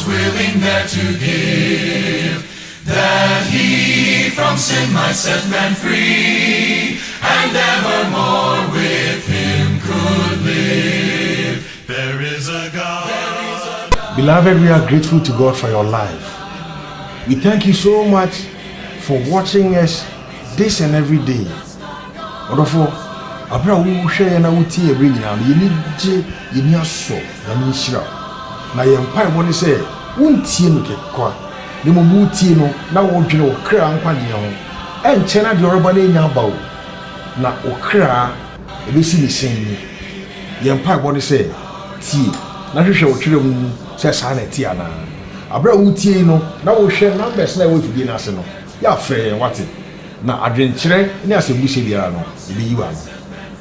willing there to give, that he from sin might set man free, and evermore with him could live. There is a God. Beloved, we are grateful to God for your life. We thank you so much for watching us this and every day. Wonderful. Abra wo hwe na wuti every now. You need so na ni shira. Na ye mpa bo ne say wuntie no kekwa. Ne mo buti no na wo dwene wo kra nkwade ho. Enche na de oroba na nya bawo. Na wo kra ebesi ni sen ni. Ye mpa bo ne say tie na hwehwe wo twere mu say sa na tie ana. Abra wutie no na wo hwe numbers na wo fidie na ase no. Ya fe wate. Na adwenkyere ne asembuse biara no ebi yiwa no.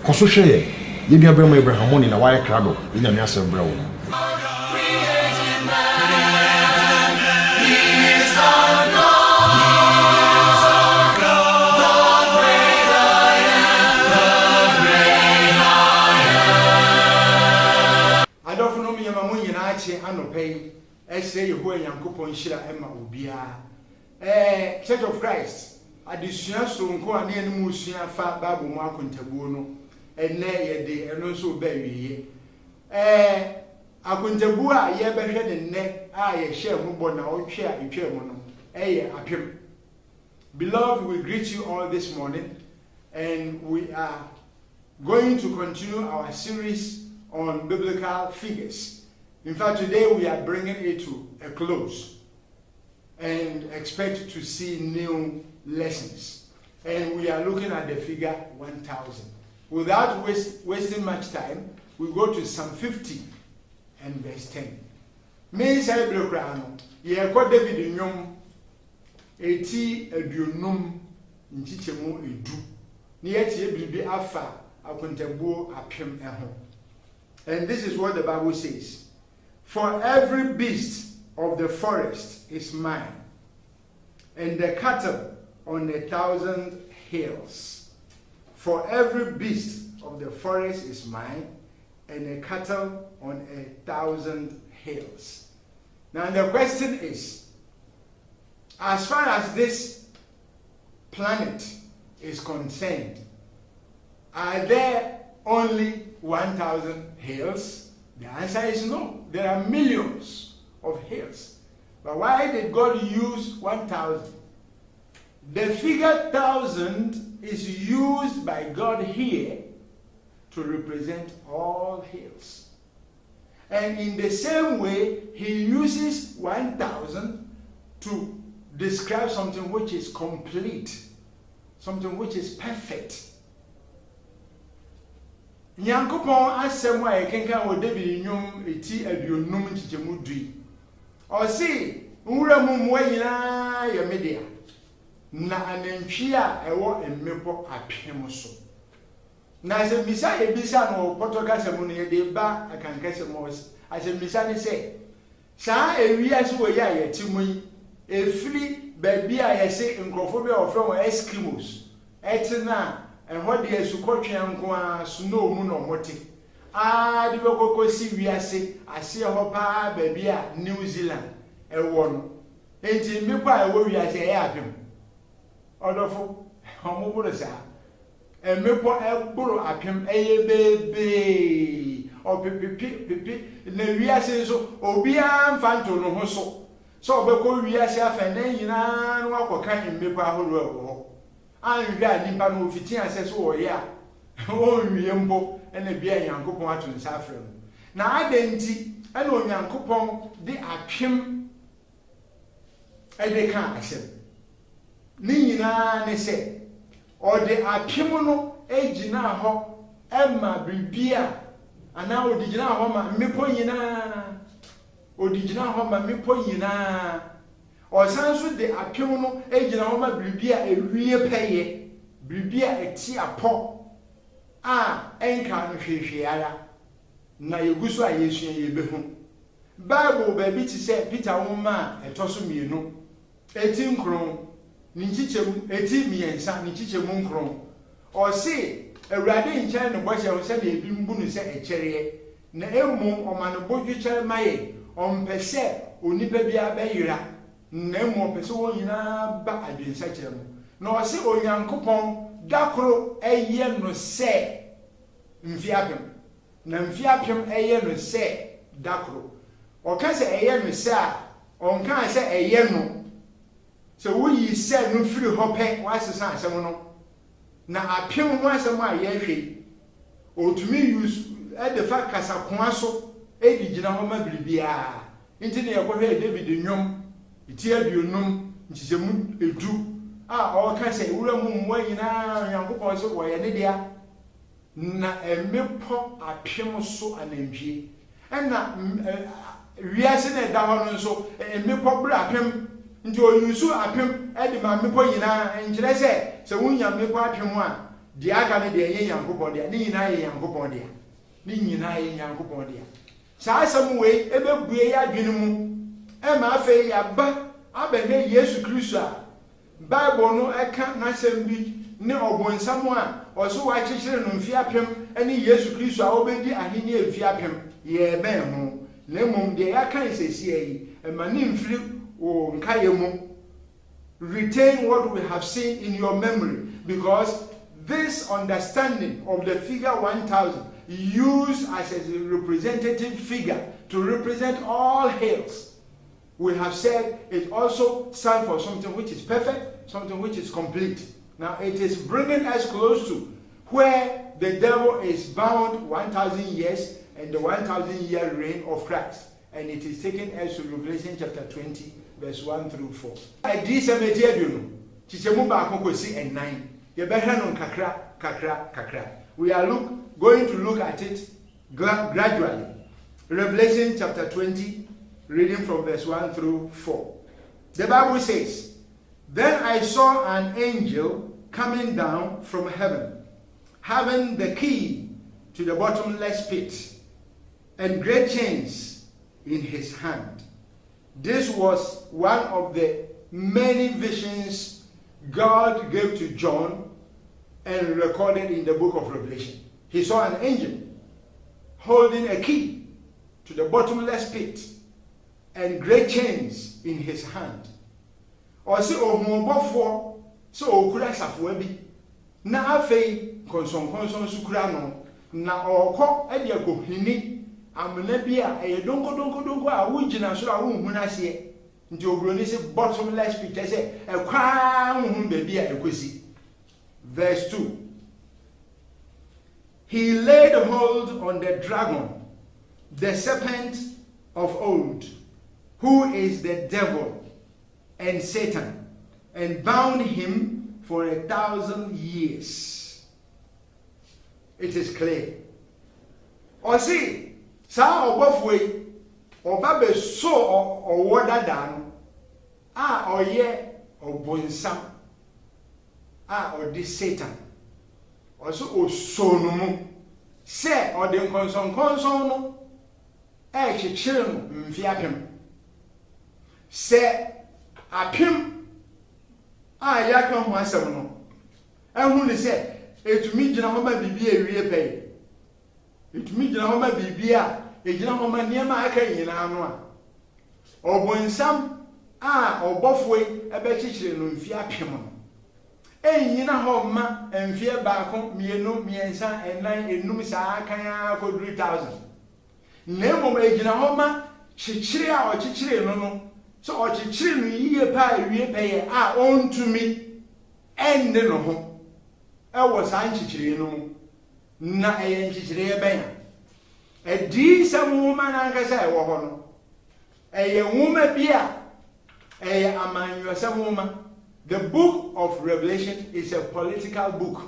Koso hwe ye bia brema Abraham oni na waye krado ina me asem bra wo. Adofo no me yema mo nyina ache anopai ese Yehowa Nyankopon hira ema obia. Church of Christ adesua so nko ane enu usua fa Bible mu akontabuo no ene ye de eno so ba wiye akontabuo a ye behwe de nne a ye hye mu bo na otwe a etwe mu no eye apem. Beloved, we greet you all this morning, and we are going to continue our series on biblical figures. In fact, today we are bringing it to a close and expect to see new lessons. And we are looking at the figure 1000. Without wasting much time, we go to Psalm 50 and verse 10. Me say brokrano, ye ko David nyom eti aduonum nchichemu edu. Ni etie bibi afa akontabuo apem eho. And this is what the Bible says. For every beast of the forest is mine, and the cattle on 1,000 hills. For every beast of the forest is mine, and the cattle on 1,000 hills. Now the question is, as far as this planet is concerned, are there only 1,000 hills? The answer is no. There are millions of hills. But why did God use 1,000? The figure 1,000 is used by God here to represent all hills. And in the same way, he uses 1,000 to describe something which is complete, something which is perfect. Nyankopon asem wa yekenkan wo David nyum eti aduonum nchichemu dui. O si nwura mu mo nyina ya media. Na anantwi a ewo emmepo apem so. Na se bisa ebisa no potoka semu no ye de ba akanka semu ase bisa ne se saa ewia se wo ya yetimu yi efiri baabi a yese nkrofo bi ofro wo Eskimos etina ehode esukotwe nko a snow mu no mote de bekoko si wiase ase ho pa baabi a New Zealand ewo no enti mepo a ewo wiase e apem odofo homoburo sa mepo egboro apem eye bebe o pipi na wiase so obi amfanto no ho so obeko wiase afa na nyina no akoka mepo ahoro ewo anhwe a nimpa no ofiti ase so wo ya o nwie mbo ene bia Nyankopon ato nsa afre no na adenti ene Onyankopon de apem ka asem ni nyina ne se o de apem no ejina ho ema bibia ana o de gina ho ma mepo nyina o de gina ho ma mepo nyina osanso de apem no ejina ho ma bibia ewie peye bibia eti apo enka no hwehwe ara na yeguso a yesu yebehu Bible baby ti say Peter woma etoso mienu eti nkron ni nchichemu eti miensa ni nchichemu nkron o se awurade nchen no bohye ho se na ebi mbu no se ekyere na emu omano bodwichere maye ompese onipa bia beyira na emu opese wo nyina ba adwensa kire mu na o se onyankopon dakoro eye no se mfiapem na mfiapem eye no se dakoro o ka se eye no se a on kan se eye no se wo yi se no firi hope wa sesa asem no na apem ho asem a ye hwe otumi use e de fa kasa koa so e di gina ho ma biribia nti ne yakɔhwe David nwom iti aduonum ntisemu edu a o ka se wura mu mwa nyina Yankopɔn so wo ye ne dia na emepo apem so anantwie na wiase na da ho no nso emepo bra apem nti oyusu apem e de ma mepo nyina nkyere se wunya mepo apem a de aka ne de ye Yankopɔn de ne nyina ye Yankopɔn de ne nyina ye Yankopɔn de saa asem we ebebue ya adwene mu e ma afa ya ba abɛhwɛ Yesu Kristo a Bible no eka na asem bi ne obonsam a ɔso wa kyekyere no mfi apem ne Yesu Kristo a obedi aheni mfi apem ye ben ho na mmom de ya kan sesie yi e ma ne mfiri o nkaye mu. Retain what we have seen in your memory, because this understanding of the figure 1000 used as a representative figure to represent all hills, we have said it also stands for something which is perfect, something which is complete. Now it is bringing us close to where the devil is bound 1000 years and the 1000-year reign of Christ, and it is taking us to Revelation chapter 20 verse 1 through 4. Adi semeti aduno chichemu ba akokosi and 9 ye behwe no kakra. We are going to look at it gradually. Revelation chapter 20, reading from verse 1 through 4. The Bible says, "Then I saw an angel coming down from heaven, having the key to the bottomless pit, and great chains in his hand." This was one of the many visions God gave to John and recorded in the book of Revelation. He saw an angel holding a key to the bottomless pit and great chains in his hand. Ɔse ohumobɔfo so okura safoa bi na afei konsonkonson so kura no na ɔkɔ ade akohini amena bi a donko a wugina so a wunhuna ase nti obroni se bottomless pit say ekwa hunhun be bi a ekosi. Verse 2. He laid hold on the dragon, the serpent of old, who is the devil and Satan, and bound him for 1,000 years. It is clear. Or see, sa obofwe oba be so owo dada no a oye obonsam a odi Satan oso osono mu se odi nkonsonkonson no e kyekyere no mfi apem se apem a yaka ho asem no ehunu ni se etumi gina ho ma bibi ewie pɛ etumi gina ho ma bibi a ejina ho ma niema aka nyina no a obonsam a obofwe ebe kyekyere no mfi apem no enyina ho ma mfie baako mienu miensa enan enum saa kan akodru 1000 na mom ejina ho ma kyekyere a o kyekyere no so o kyekyere no yiye pa ewie pɛye a ontumi enne no ho ewo saa kyekyere no mu na eye kyekyere bɛn edi samuma na nkasa ewo ho no eye nwuma bia eye amanyo samuma. The book of Revelation is a political book,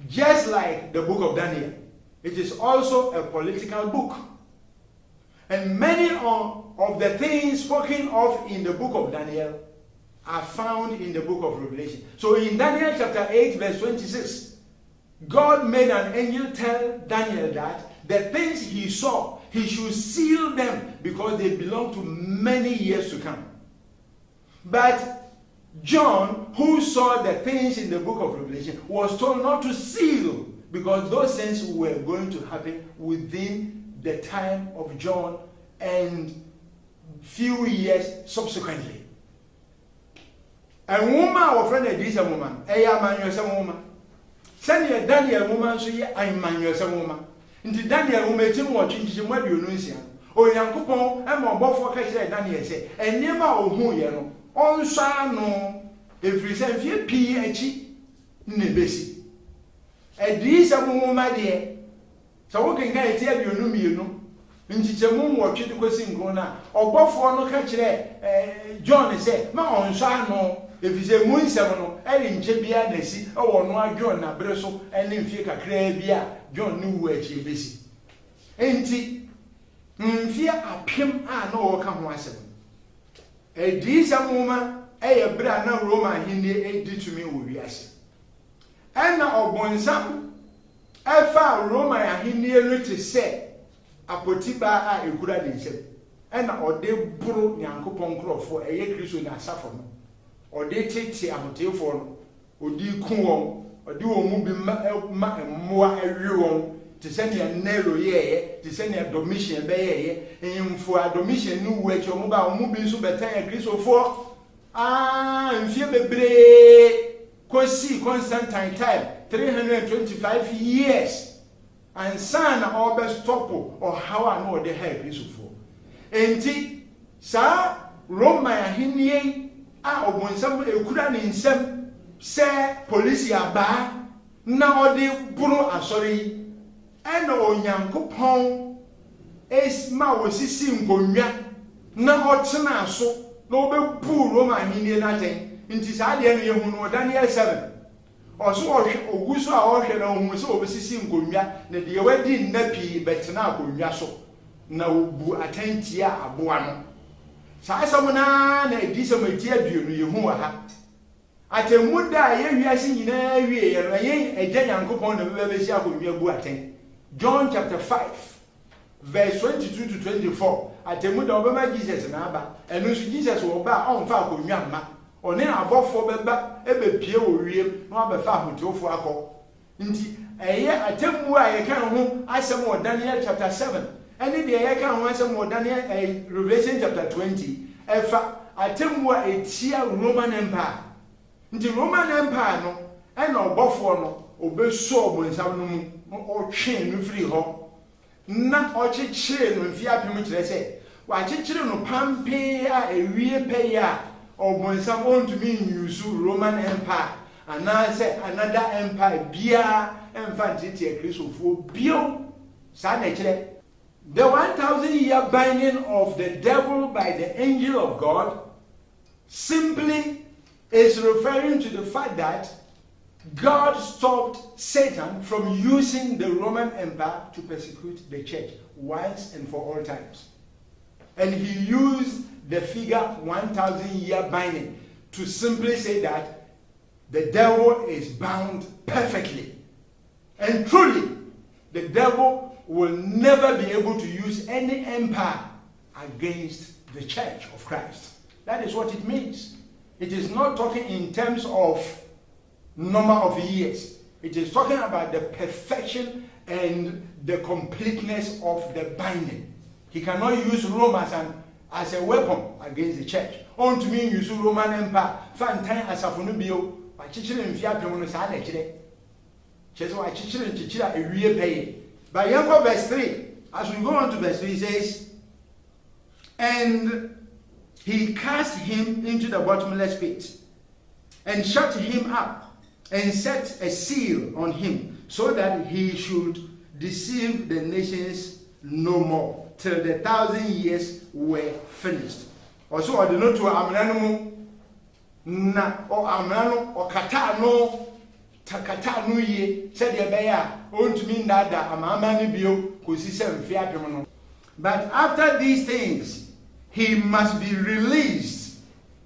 just like the book of Daniel. It is also a political book, and many of the things spoken of in the book of Daniel are found in the book of Revelation. So in Daniel chapter 8 verse 26, God made an angel tell Daniel that the things he saw, he should seal them because they belong to many years to come. But John, who saw the things in the book of Revelation, was told not to seal because those things were going to happen within the time of John and few years subsequently. And woman our friend is a woman, a man is a woman. Send your Daniel woman so ye I man is a woman. Into Daniel who made him watching him what you know. O Yankupon and my buffer catch Daniel say, and never o who you know. On Sano, if we send few PH Nebesi. A decent woman, my dear. So we can get it you know. Nti chemu watch the question gona obofo no ka kire John say ma onso ano efise mu nsem no eri nche bia na si e wo no adwo na bere so ene mfie kakra bia John ni wu achi ebesi enti mfie apem a na wo ka ho asem edi samuma eye bra na Roma hini edi tumi wo wiase ena obonsam efa Roma hini elu te se apotiba a ekura de nsem ena ode buru Nyankopon krofo eye Kristo na asafo no ode tete ahotefo no odi ku won ode wo mu bi ma mmoa awi won te se ne Nero yeye te se ne Domitian be yeye emfo Domitian nu wu echo mu ba mu bi nso betan Kristofo mfie bebre kosi Constantine time 325 years. And son always stop or how I know the help is for. Enti sa Roma hinie a obonsam ekura ni nsem se police aba na ode buru asori ena Onyankopon esma wosisi nkonwa na otena aso na obebu Roma hinie na ten nti sa de no yehu no Daniel 7 oso oguso a ohwe na ohun se obesisi nkonwa na de wadi nnapi betena akonwa so na obu atantia aboa no sa asam na edisem ati aduonu yehu wa ha atemu da ye wiase nyina wie ye no ye eja Nyankopon na bebesi akonwa bu aten John chapter 5 verse 22 to 24 atemu da obema Jesus na aba enu so Jesus wo ba onfa akonwa ma one abofo beba ebepie owiem na abefa ahotofo akọ nti eye atemu a ye kan ho asem o Daniel chapter 7 ene de ye kan ho asem o Daniel Revelation chapter 20 efa atemu a etia Roman Empire nti Roman Empire no ena obofo no obeso obonsam no mu otwe no free ho na ochechire no mfia apem kire se wa chechire no pampe a ewie pe ya obonsam want to mean use Roman Empire and now say another empire bia emfantiti Christopher bio sa na kire the 1,000-year binding of the devil by the angel of God simply is referring to the fact that God stopped Satan from using the Roman Empire to persecute the church once and for all times. And he used the figure 1,000-year binding to simply say that the devil is bound perfectly. And truly, the devil will never be able to use any empire against the church of Christ. That is what it means. It is not talking in terms of number of years. It is talking about the perfection and the completeness of the binding. He cannot use Rome as a weapon against the church. On to me use Roman Empire, Fantan as a phonobio, by Chichil and Fiapion Sada Chile. Cheso Chichil and Chichila a real pay. By Yanko verse 3, as we go on to verse 3, he says, and he cast him into the bottomless pit, and shut him up, and set a seal on him, so that he should deceive the nations no more, till the 1,000 years were finished. Also, I do not to Amrano na or Amrano or Katano Takatanu ye said the bear, won't mean that Amamani bio could see 7 Fiapiano. But after these things, he must be released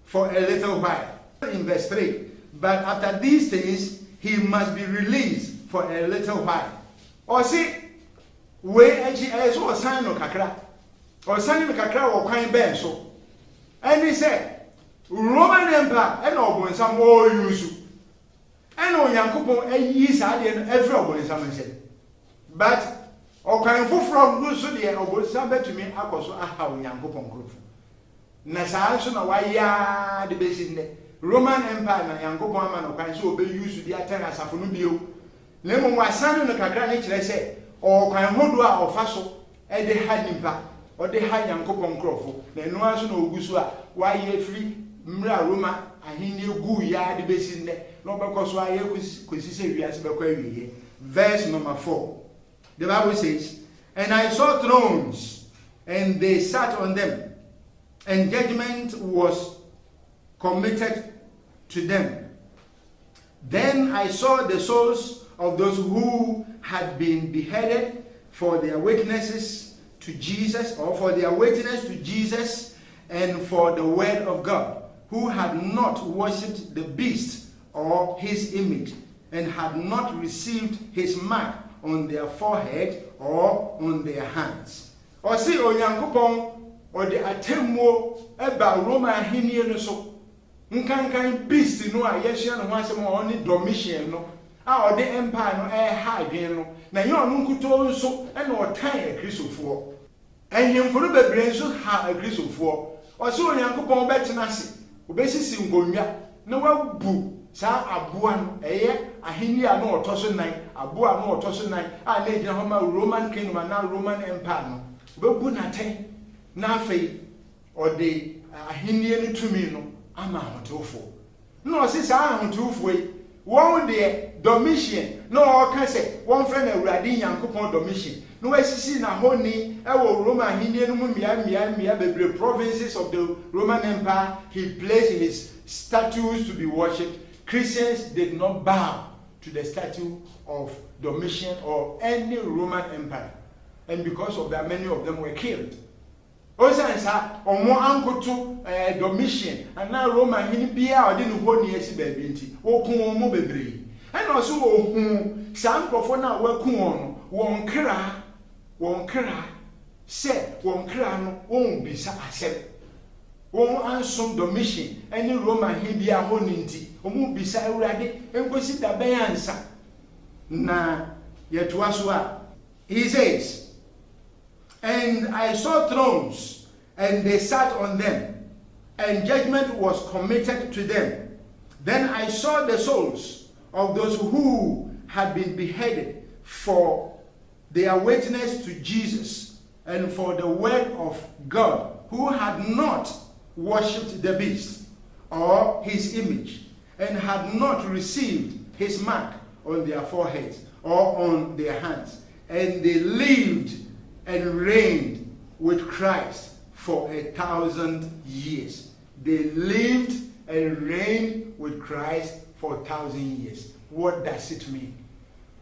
for a little while. In verse 3, but after these things, he must be released for a little while. Or see, where as or sign of Kakra, or sign of Kakra or Quine Ben so. And he said, Roman Empire, and all some more use. And on Yankupon, a year's idea, every one said. But ɔkwan foforɔ no so deɛ ɔbɔnsam bɛtumi akɔ so aha Onyankopɔn nkurɔfo na saa nso na wayɛ de bɛsi nnɛ Roman Empire na Nyankopɔn ama no kwan so ɔbɛyi de atɛn asafo no bio na mmom wasan no kakra ne kyerɛ sɛ ɔkwan hodo a ɔfa so ɛde ha nipa ɔde ha Nyankopɔn nkurɔfo na ɛno nso na ɔgu so a wayɛ firi mmra Roma ahenni gu ya de bɛsi nnɛ na ɔbɛkɔ so ayɛ kɔsi sɛ wiase bɛkɔ awie. Verse number 4. The Bible says, "And I saw thrones, and they sat on them, and judgment was committed to them. Then I saw the souls of those who had been beheaded for their witnesses to Jesus, or for their witness to Jesus and for the word of God, who had not worshipped the beast or his image, and had not received his mark on their forehead or on their hands." Or see Onyankopɔn or the atemmo eba Roma ahenni no so. Nkankan beast no a yɛhyia no ho asɛm a ɔne Domitian no a ɔde empire no ɛha adwen no na yɛ ɔno nkuto nso ɛna ɔtan akristofoɔ. Ɛhemfo no bebree nso ha akristofoɔ. Ɔsɛ Onyankopɔn bɛtena ase obɛsisi nkonnwa na wabu saa aboa no ɛyɛ ahenni a no ɔtɔ so nan aboa no ɔtɔ so nan a na egyina hɔ ma Roman kingdom na Roman empire no obɛbu n'atɛn na afei ɔde ahenni no tumi no ama ahotewfo na ɔsi saa ahotewfo yi wɔn deɛ Domitian na ɔka sɛ wɔn frɛ no Awurade Nyankopɔn Domitian na wɔasisi n'ahoni ɛwɔ Roma ahenni no mu mmea bebree provinces of the Roman Empire. He placed his statues to be worshipped. Christians did not bow to the statue of Domitian or any Roman empire, and because of that, many of them were killed. Also, omo ankoto Domitian and now Roman hini bia odi no ho ne esi baabi nti okun omo bebree and also ohun sam krofo na wakun no won kra se won kra no won bisa asem won ansom Domitian any Roman hini bia ho ne nti omo bisa Awurade enkosi da ben ansa na yetoa so a he says, "And I saw thrones, and they sat on them, and judgment was committed to them. Then I saw the souls of those who had been beheaded for their witness to Jesus and for the word of God, who had not worshipped the beast or his image, and had not received his mark on their foreheads or on their hands. And they lived and reigned with Christ for 1,000 years." They lived and reigned with Christ for 1,000 years. What does it mean?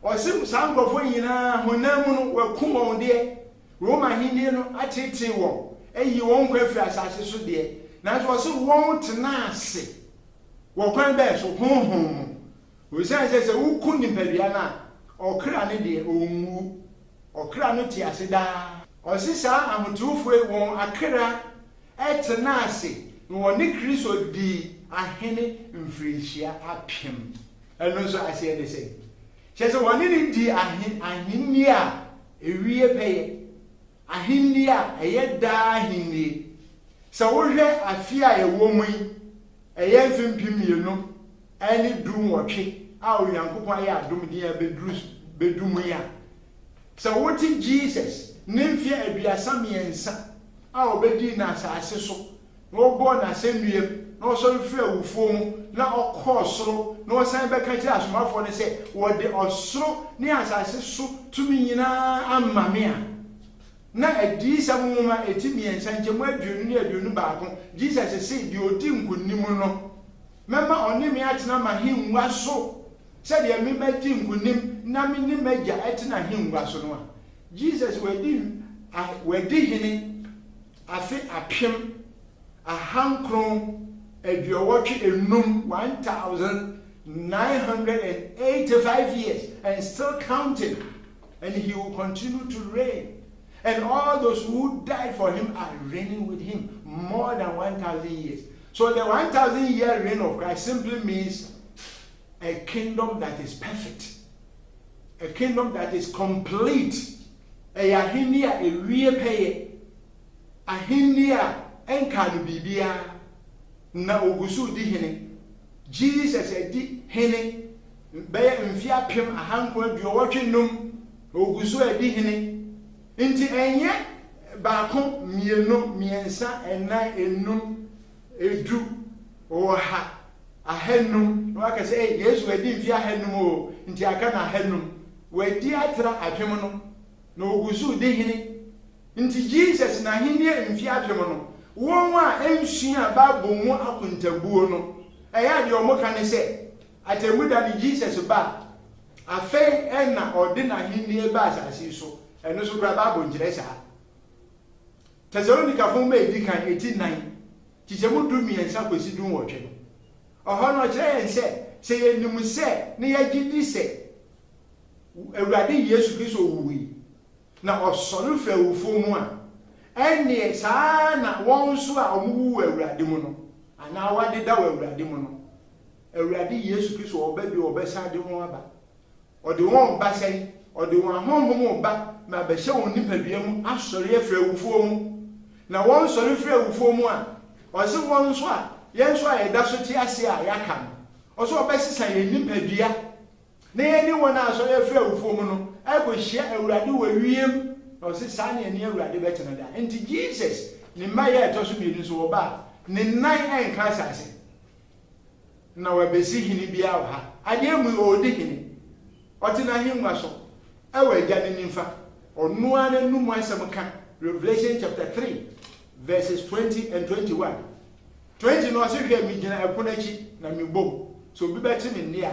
Osim sangofo nyina honamu no wakum won de Roma hini no atete won eyi won kwafiri asase so de na so osim won tena ase wo kwan be so honhom wo say say wuku nipadua na okra ne de onwu okra no ti ase da osisa ahotufo won akra etena ase no woni Kristo di ahene mfirihia apem eno so ase de say chese woni ni di ahenni a ewie peye ahenni a eye da ahenni so wo hwe afi a ewo mu yi eye mfimpimienu ani dum wotwe a Onyankopɔn aye adom din a bedum ya so woti Jesus nemfia aduasa miensa a obedi na asase so na obo na asennue na osori fi awufo mu na okosoro na osan beka kire asomafo ne se wo de osoro ne asase so tumi nyina amame a na adi samuma etimi ensa nchemu aduonu ne aduonu baako Jesus say di odi nkunim no mema onimi atena mahinwa so se de me medi nkunim na me ni magya atena hinwa so no a Jesus wedi hini afi apem ahankron aduowotwe enum 1,985 years and still counting, and he will continue to reign, and all those who died for him are reigning with him more than 1,000 years. So the 1,000-year reign of Christ simply means a kingdom that is perfect, a kingdom that is complete, ahenni a ewie peye ahenni a enka no bibia na ogusu di hene Jesus edi hene be mfi apem ahanko aduowotwe num ogusu edi hene nti enye baako mienu miensa enan enum edu oha ahenum no aka say Yesu edi mfi ahenum o nti aka na ahenum wedi atra apem no na ogusu di hene nti Jesus na hene mfi apem no won a ensua Bible mu akontabuo no eya de omoka ne se atemuda ni Jesus ba afei na ode na hene ba asase so eno so bra Bible ngire sa Thessalonica fo me di kan 89 tisemu du miensa kwesi du wotwe no oho no kire yen se yenim se ne yagidi se Awurade Yesu Kristo wuwi na osoro fa wufo mu a ene saa na won so a omuwu Awurade mu no ana wade da Awurade mu no Awurade Yesu Kristo obabi obesa de won aba ode won ba sei ode won honhom ba ma be hye won nipadua mu asori afra wufo mu na won sori afra wufo mu a ose won so a yen so a yeda so ti ase a yaka no oso obesisa ye nipadua na yeni won asori afra wufo mu no ego hye Awurade wawiem ose saa ne ni Awurade betena da enti Jesus ni maye etoso bi ni so oba ni nan enka asase na wabesi hini bia ha ade mu odi hini otina hinwa so ewa gya ne nimfa onu ane numu asem ka Revelation chapter 3 verses 20 and 21 20 no se hwe mi gina eponachi na mi bom so bi beti mi ne a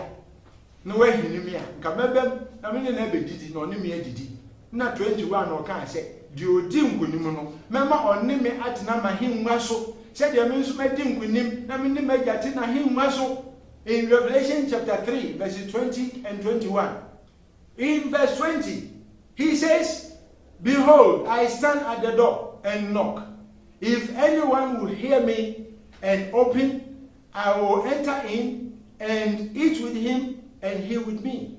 na wa hini mi a nka mebem na me ne na bedidi na oni mi adidi na 21 no ka se di odi nkunim no mema oni mi atena ma hinwa so said the means making kunim na mini majati na hinwa so in Revelation chapter 3 verses 20 and 21. In verse 20 he says, behold, I stand at the door and knock. If anyone will hear me and open, I will enter in and eat with him and he with me.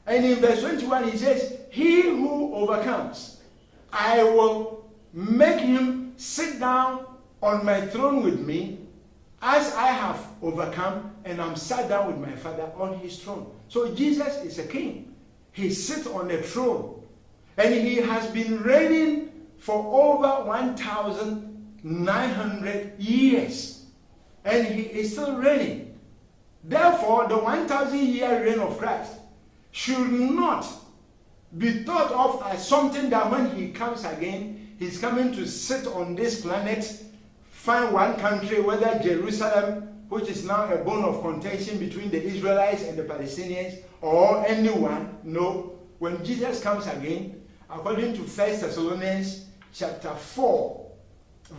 And in verse 21 he says, he who overcomes, I will make him sit down on my throne with me, as I have overcome and I'm sat down with my Father on his throne. So Jesus is a king. He sits on the throne and he has been reigning for over 1,900 years and he is still reigning. Therefore, the 1,000-year reign of Christ should not be thought of as something that when he comes again, he's coming to sit on this planet, find one country, whether Jerusalem, which is now a bone of contention between the Israelites and the Palestinians, or anyone. No. When Jesus comes again, according to 1 Thessalonians chapter 4,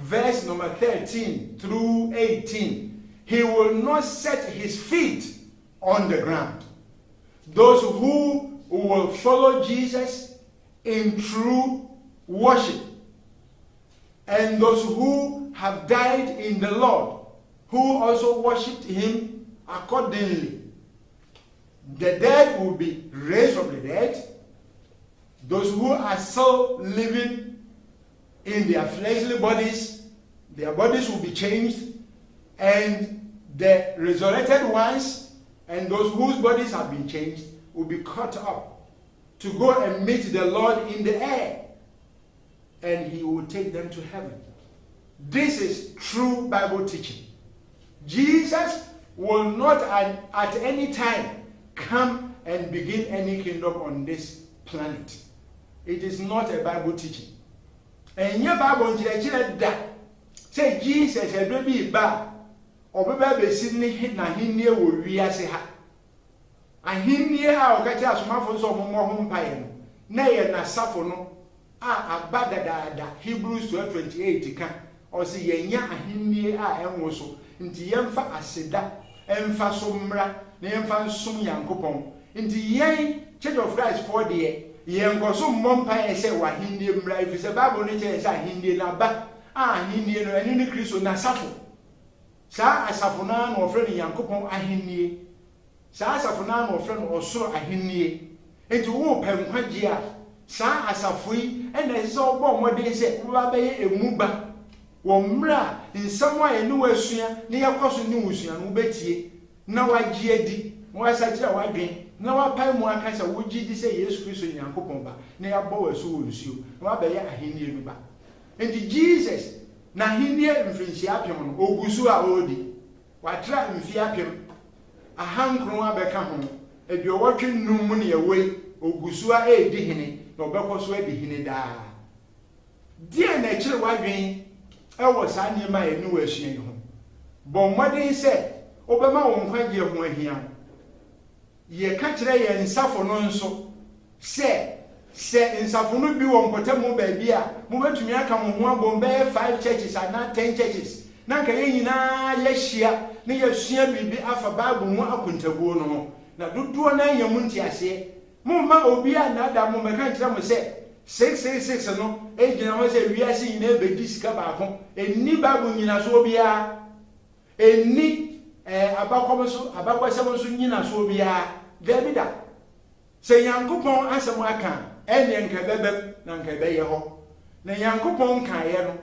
verse number 13 through 18, he will not set his feet on the ground. Those who will follow Jesus in true worship, and those who have died in the Lord, who also worshipped him accordingly. The dead will be raised from the dead. Those who are still living in their fleshly bodies, their bodies will be changed, and the resurrected ones and those whose bodies have been changed will be caught up to go and meet the Lord in the air, and he will take them to heaven. This is true Bible teaching. Jesus will not at any time come and begin any kingdom on this planet. It is not a Bible teaching. And your Bible that say Jesus a baby ba obeba be sinni na hinnie wo wiase ha. Ahinnie a okachi asomafo so mo ho mpaye no na ye na safo no a abadada Hebrews 12:28 ka o se yenya ahinnie a enwo so nti yemfa aseda emfa so mra na yemfa nsom yankopon nti yen Church of Christ for the yen go so mmompa e se wa hinnie mra if se Bible no che se ahinnie na ba ahinnie no eni ni Kristo na safo sa asafo na no ofre ni yankopon ahinnie sa asafo na no ofre no osoro ahinnie nti wo pe nkwagye a Sa asafui and I saw one day say, Rabbi a muba. Womra in some way no Wessia, near crossing news and Ubeti. Now I GD, was I tell again. Now I pay more kinds of would you say yes, Christian and Copomba, near Boas who you, Rabbi a Hindiba. And the Jesus, Nahinia and Finciapion, Ogusua Odi, what try and Fiapium, a hand grown back home, if you're watching no money away, Ogusua a dihini, no Becosway dihini da. Dear nature, why being, I was any my new Wession home. But Madden said, Obama won't quite give one here. Ye catch lay and suffer non so. Say in Safunu be one potamo baby, move to me. I come on Bombay 5 churches and not 10 churches. Nanka na yeshia, near Shia be after Bible more up into Bono. Now do one your munti I say. Mumma Obia nada Mumakan say 666 no, agent I say we are seeing every discover a ni babu in Asobia, a ni abacomoso, abacosamosu in Asobia, Debida. Say Yankupon answer Waka. And Yankabebe, Nankabeho. Na Yankupon Kayano.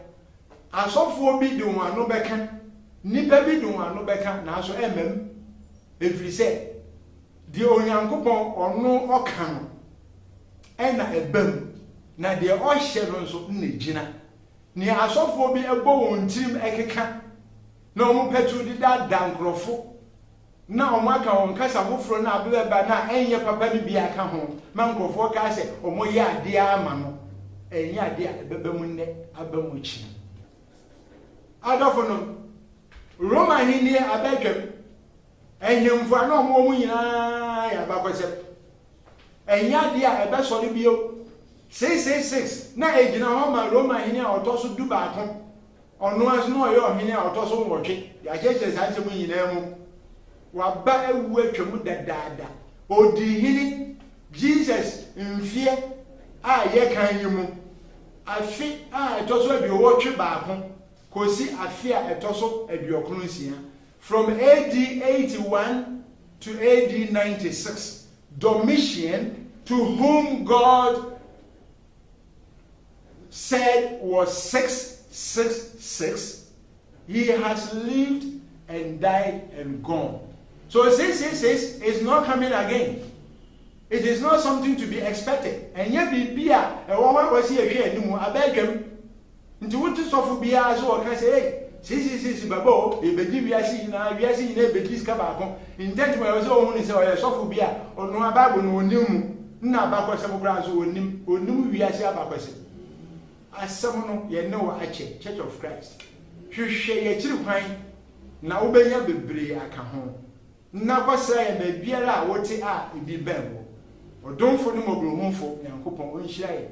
As of 4 be do one no becca, Nipper be do one no becca, now so if we say, the old Yankupon or no Okan, and a bum, na dear all shadows of Nijina. Near as of 4 be a bone team ekeka. No more petrol did that down crofo. Now, Maka on Casa Wofro now, Bana, and your papa be a come home. Mango for Casa, or Moya, dear Mamma, and ya dear Bebemunde, Abemuchi. I don't know. Roma in here, I beg him, and him for no more winner, Abacosep. And ya dear, a best solibio 666. Now, a general Roma in here, or Tosso do back home. Or no, as no, you're in here, or Tosso watching. I just had to win in them. Waba ewe twemu dada odi hini Jesus mfie a ye kan yimu afi a etoso aduwotwe baako kosi afi a etoso aduokunsia from AD 81 to AD 96 Domitian, to whom God said was 666, he has lived and died and gone. So 666 is not coming again. It is not something to be expected. And yet, Bibia, a woman was here, I beg him. Into what is of Bia, so I can say, 666 Babo, if the DBC now, we are seeing a bit discover. Intent was only so a sophobia or no Bible, no new, not about some grass or new, we are saying about as someone you know, a Church of Christ. You share a children. Now, Benya be I come home. Never say, baby, what it are, it be bembo. Or don't for the mobile home for and coupon on share.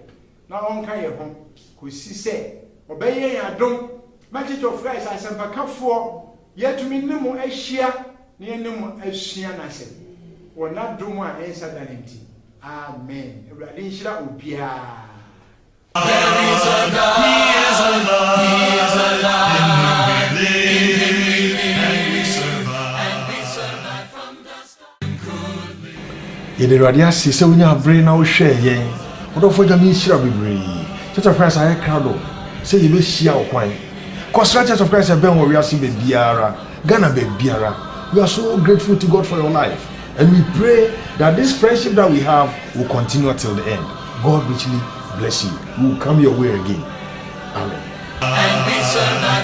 Now, on kind home, could she say, obey I don't. Church of Christ, I sent a cup for, yet to me no more a share, near no more a share, I said. Or not do more answer than empty. Amen. Radisha Upia. There is a God, He is alive, He is alive, in Him we live, and we survive from the storm. Yede radia si se unya brain na wo hwe yen. Odo fo jam nhira bebre. Church of Christ aye crowd. Say you be hia okwan. Cause Church of Christ ben wo wiase be biara. Ghana be biara. We are so grateful to God for your life. And we pray that this friendship that we have will continue till the end. God richly bless you. We will come your way again. Amen. And we survive.